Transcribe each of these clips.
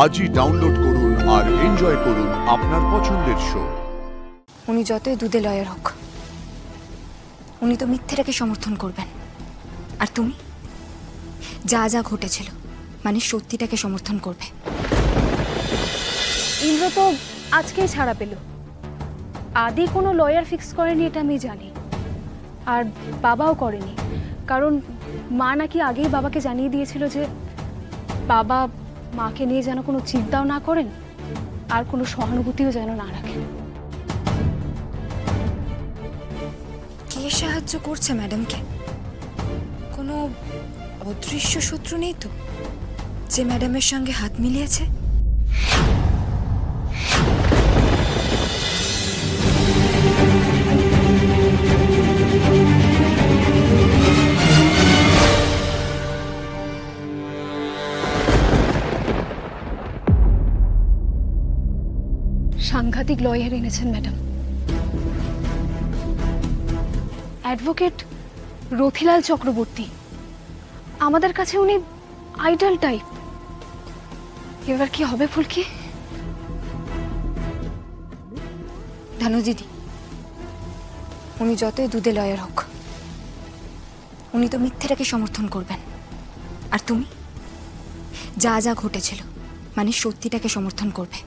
আজই ডাউনলোড করুন আর এনজয় করুন আপনার পছন্দের শো। উনি যতই দুধে লয়ার হোক, উনি তো মিথ্যেটাকে সমর্থন করবেন, আর তুমি যা যা ঘটেছিল মানে সত্যিটাকে সমর্থন করবে। ইন্দ্র তো আজকেই ছাড়া পেল। আদি কোনো লয়ার ফিক্স করেনি, এটা আমি জানি, আর বাবাও করেনি, কারণ মা নাকি আগেই বাবাকে জানিয়ে দিয়েছিল যে বাবা মাকে নিয়ে যেন কোনো চিন্তাও না করেন আর কোনো সহানুভূতিও যেন না রাখেন। কে সাহায্য করছে ম্যাডামকে? কোনো অদৃশ্য শত্রু নেই তো যে ম্যাডামের সঙ্গে হাত মিলিয়েছে? সাংঘাতিক লয়ার এনেছেন ম্যাডাম। অ্যাডভোকেট রথিলাল চক্রবর্তী, আমাদের কাছে উনি আইডল টাইপ। এবার কি হবে ফুলকি? ধানু দিদি, উনি যতই দুধে লয়ার হোক, উনি তো মিথ্যেটাকে সমর্থন করবেন, আর তুমি যা যা ঘটেছিল মানে সত্যিটাকে সমর্থন করবে।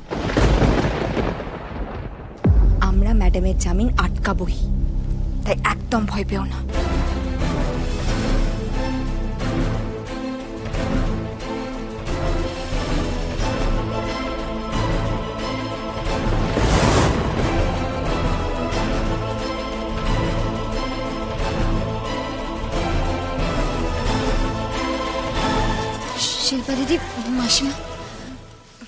আমরা ম্যাডামের জামিন আটকাবই, তাই একদম ভয় পেও না। শিল্পা দিদি, মাসিমা,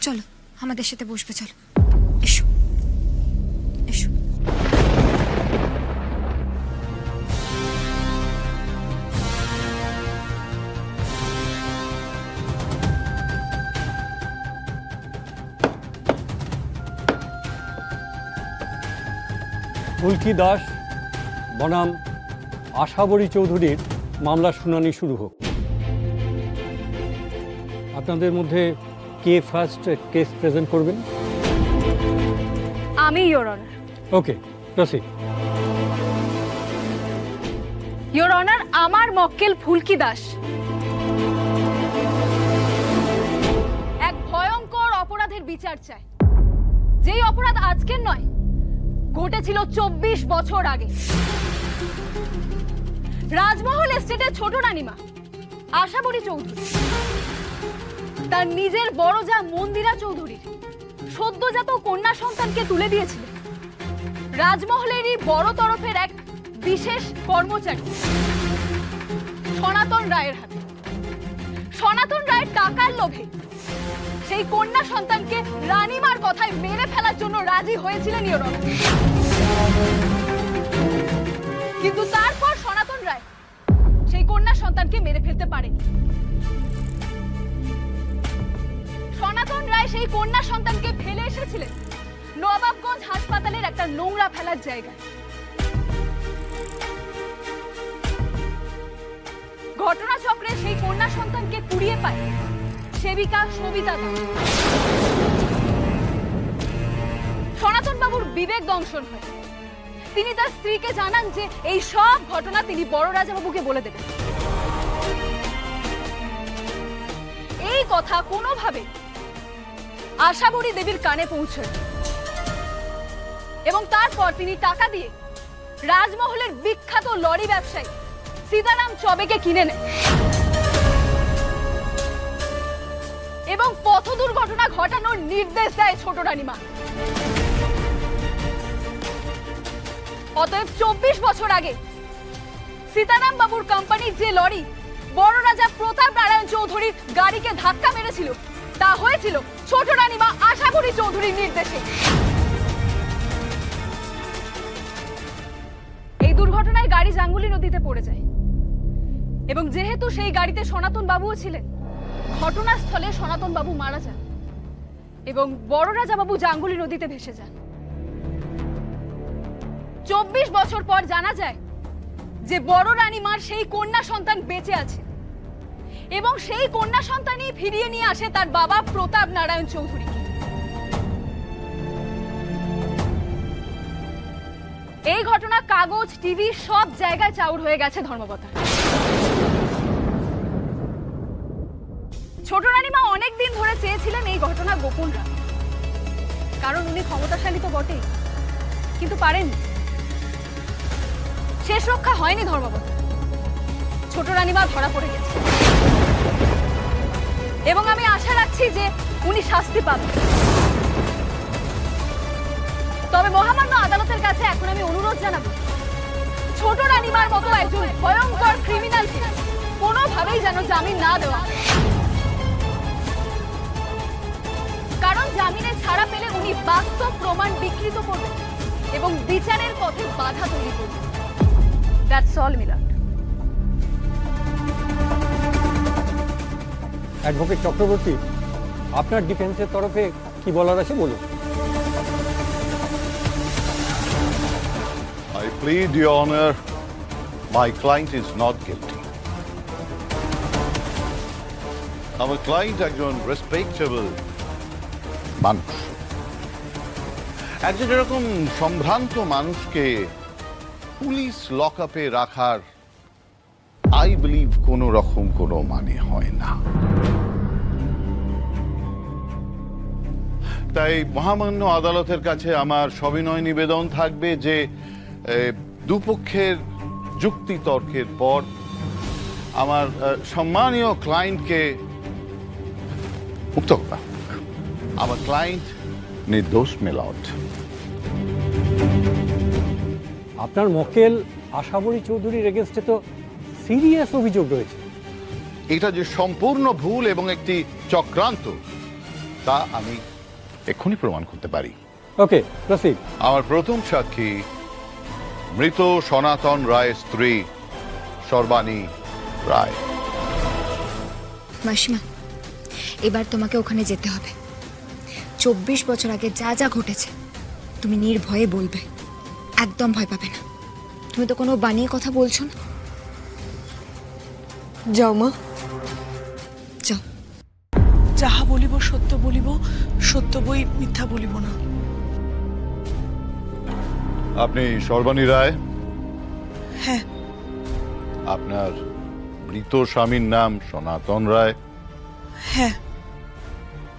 চলো আমাদের সাথে বসবে, চলো এসো এসো। ফুলকি দাস বনাম আশাবরী চৌধুরীর মামলার শুনানি শুরু হোক। আপনাদের মধ্যে কে ফার্স্ট কেস প্রেজেন্ট করবেন? আমি, your honour. Okay, proceed. Your honour, আমার মক্কেল ফুলকি দাস এক ভয়ঙ্কর অপরাধের বিচার চায়, যেই অপরাধ আজকের নয়, ঘটেছিল 24 বছর আগে। রাজমহল এস্টেটের ছোট রানীমা আশাবরী চৌধুরী তার নিজের বড় যা মন্দিরা চৌধুরীর সদ্যজাত কন্যা সন্তানকে তুলে দিয়েছিলেন রাজমহলেরই বড় তরফের এক বিশেষ কর্মচারী সনাতন রায়ের হাতে। সনাতন রায়ের টাকার লোভে সেই কন্যা সন্তানকে রানীমার কথায় মেরে ফেলার জন্য রাজি হয়েছিলেন ইয়োর অনার। কিন্তু তারপর সনাতন রায় সেই কন্যা সন্তানকে মেরে ফেলতে পারেনি। সনাতন রায় সেই কন্যা সন্তানকে ফেলে এসেছিলেন নবাবগঞ্জ হাসপাতালের একটা নোংরা ফেলার জায়গায়। ঘটনাচক্রে সেই কন্যা সন্তানকে কুড়িয়ে পায় সেবিকা সবিতা দাস। সনাতন বাবুর বিবেক দংশন হয়। তিনি তার স্ত্রীকে জানান যে এই সব ঘটনা তিনি বড় রাজাবাবুকে বলে দেবেন। এই কথা কোনোভাবে আশাবরী দেবীর কানে পৌঁছয় এবং তারপর তিনি টাকা দিয়ে রাজমহলের বিখ্যাত লরি ব্যবসায়ী সীতারাম চবেকে কিনে নেন এবং পথ দুর্ঘটনা ঘটানোর নির্দেশ দেয় ছোট রানীমা। অতএব 24 বছর আগে সীতারাম বাবুর কোম্পানির যে লরি বড় রাজা প্রতাপ নারায়ণ চৌধুরীর গাড়িকে ধাক্কা মেরেছিল তা হয়েছিল ছোট রানীমা আশাবরী চৌধুরীর নির্দেশে। এই দুর্ঘটনায় গাড়ি জাঙ্গুলি নদীতে পড়ে যায় এবং যেহেতু সেই গাড়িতে সনাতন বাবুও ছিলেন, ঘটনাস্থলে সনাতন বাবু মারা যান এবং বড় রাজা বাবু জাঙ্গুলি নদীতে ভেসে যান। 24 বছর পর জানা যায় যে বড় রানীমার সেই কন্যা সন্তান বেঁচে আছে এবং সেই কন্যা সন্তানই ফিরিয়ে নিয়ে আসে তার বাবা প্রতাপ নারায়ণ চৌধুরীকে। এই ঘটনা কাগজ, টিভি সব জায়গায় চাউর হয়ে গেছে ধর্মপতার। ছোট রানীমা অনেকদিন ধরে চেয়েছিলেন এই ঘটনা গোপন রাখতে, কারণ উনি ক্ষমতাশালী তো বটেই, কিন্তু পারেননি। শেষ রক্ষা হয়নি ধর্মপতার। ছোট রানীমা ধরা পড়ে গেছে এবং আমি আশা রাখছি যে উনি শাস্তি পাবেন। তবে মহামান্য আদালতের কাছে এখন আমি অনুরোধ জানাবো, ছোট রানীমার মতো একজন ভয়ঙ্কর ক্রিমিনালকে কোনোভাবেই যেন জামিন না দেওয়া হয়। কারণ জামিনে ছাড়া পেলে উনি বাস্তব প্রমাণ বিকৃত করবেন এবং বিচারের পথে বাধা তৈরি করবেন। দ্যাটস অল মিলাদ। অ্যাডভোকেট চক্রবর্তী, আপনার ডিফেন্সের তরফে কি বলার আছে বলুন। I plead, Your Honor, my client is not guilty. Our client একজন respectable মানুষ, একজন এরকম সম্ভ্রান্ত মানুষকে পুলিশ লকআপে রাখার আই বিলিভ কোন রকম কোনো মানে হয় না। তাই মহামান্য আদালতের কাছে আমার সবিনয় নিবেদন থাকবে যে দুপক্ষের যুক্তি তর্কের পর আমার সম্মানীয় ক্লায়েন্টকে মুক্ত করা। আমার ক্লায়েন্ট নির্দোষ মেলট। আপনার মক্কেল আশাবরী চৌধুরীর এগেনস্টে তো সিরিয়াস অভিযোগ রয়েছে। এটা যে সম্পূর্ণ ভুল এবং একটি চক্রান্ত তা আমি এক্ষুনি প্রমাণ করতে পারি। ওকে, প্রসিড। আমার প্রথম সাক্ষী মৃত সনাতন রায়ের স্ত্রী সর্বাণী রায়। মাসিমা, এবার তোমাকে ওখানে যেতে হবে। 24 বছর আগে যা যা ঘটেছে তুমি নির্ভয়ে বলবে, একদম ভয় পাবে না। তুমি তো কোনো বানিয়ে কথা বলছো না। যাও মা, যাও। যাহা বলিব সত্য বলিব, সত্য বই মিথ্যা বলিব না। আপনি সর্বাণী রায়? হ্যাঁ। আপনার মৃত স্বামীর নাম সনাতন রায়? হ্যাঁ।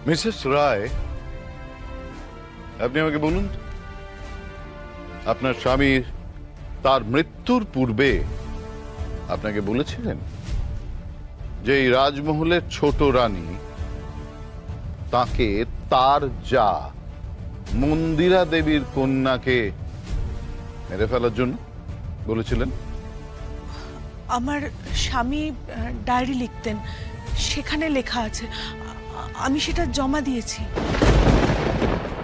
মিসেস রায়, আপনি আমাকে বলুন, আপনার স্বামী তার মৃত্যুর পূর্বে আপনাকে বলেছিলেন যে এই রাজমহলের ছোট রানী তাকে তার যা মন্দিরা দেবীর কন্যাকে মেরে ফেলার জন্য বলেছিলেন? আমার স্বামী ডায়েরি লিখতেন, সেখানে লেখা আছে, আমি সেটা জমা দিয়েছি।